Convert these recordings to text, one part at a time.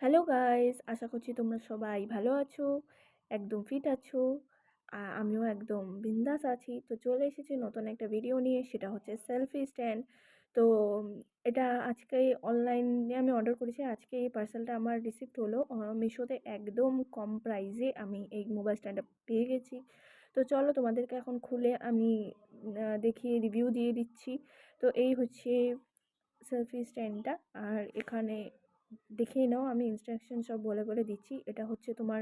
Hello guys, আশা করছি তোমরা সবাই ভালো আছো, একদম ফিট আছো। আমিও একদম বিন্দাস আছি। তো চলে এসেছি নতুন একটা ভিডিও নিয়ে, সেটা হচ্ছে সেলফি স্ট্যান্ড। তো এটা আজকে অনলাইনে আমি অর্ডার করেছি। আজকে এই পার্সেলটা আমার রিসিভড হলো মিশোতে। একদম কম প্রাইসে আমি এই মোবাইল স্ট্যান্ডটা পেয়ে গেছি। তো চলো তোমাদেরকে এখন খুলে আমি দেখিয়ে রিভিউ দিয়ে দিচ্ছি। তো এই হচ্ছে সেলফি স্ট্যান্ডটা। আর এখানে দেখেই নাও, আমি ইনস্ট্রাকশন সব বলে বলে দিচ্ছি। এটা হচ্ছে তোমার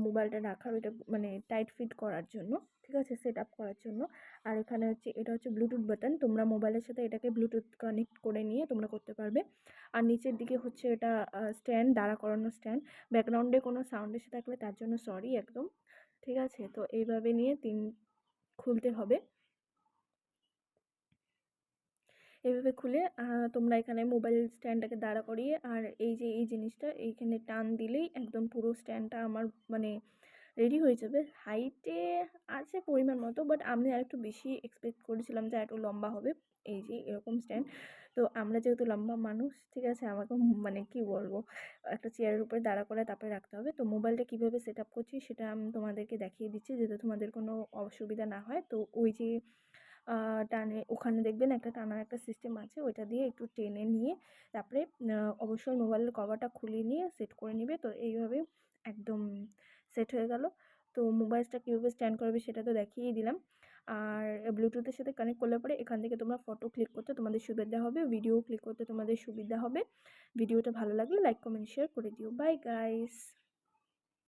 মোবাইলটা রাখার, ওইটা মানে টাইট ফিট করার জন্য, ঠিক আছে, সেট আপ করার জন্য। আর এখানে হচ্ছে এটা হচ্ছে ব্লুটুথ বাটন, তোমরা মোবাইলের সাথে এটাকে ব্লুটুথ কানেক্ট করে নিয়ে তোমরা করতে পারবে। আর নিচের দিকে হচ্ছে এটা স্ট্যান্ড, দাঁড়া করানো স্ট্যান্ড। ব্যাকগ্রাউন্ডে কোনো সাউন্ড এসে থাকলে তার জন্য সরি একদম, ঠিক আছে। তো এইভাবে নিয়ে খুলতে হবে। এভাবে খুলে তোমরা এখানে মোবাইল স্ট্যান্ডটাকে দাঁড়া করিয়ে, আর এই যে এই জিনিসটা এইখানে টান দিলেই একদম পুরো স্ট্যান্ডটা আমার মানে রেডি হয়ে যাবে। হাইটে আছে পরিমাণ মতো, বাট আমি আর একটু বেশি এক্সপেক্ট করেছিলাম যে একটু লম্বা হবে। এই যে এরকম স্ট্যান্ড। তো আমরা যেহেতু লম্বা মানুষ, ঠিক আছে, আমাকে মানে কি বলবো, একটা চেয়ারের উপরে দাঁড়া করে তারপরে রাখতে হবে। তো মোবাইলটা কীভাবে সেট আপ করছি সেটা আমি তোমাদেরকে দেখিয়ে দিচ্ছি, যাতে তোমাদের কোনো অসুবিধা না হয়। তো ওই যে টানে, ওখানে দেখবেন একটা টানার একটা সিস্টেম আছে, ওইটা দিয়ে একটু টেনে নিয়ে তারপরে অবশ্যই মোবাইলের কভারটা খুলে নিয়ে সেট করে নেবে। তো এইভাবে একদম সেট হয়ে গেল। তো মোবাইলটা কীভাবে স্ট্যান্ড করবে সেটা তো দেখিয়েই দিলাম। আর ব্লুটুথের সাথে কানেক্ট করলে পরে এখান থেকে তোমরা ফটো ক্লিক করতে তোমাদের সুবিধা হবে, ভিডিও ক্লিক করতে তোমাদের সুবিধা হবে। ভিডিওটা ভালো লাগলে লাইক কমেন্ট শেয়ার করে দিও। Bye guys.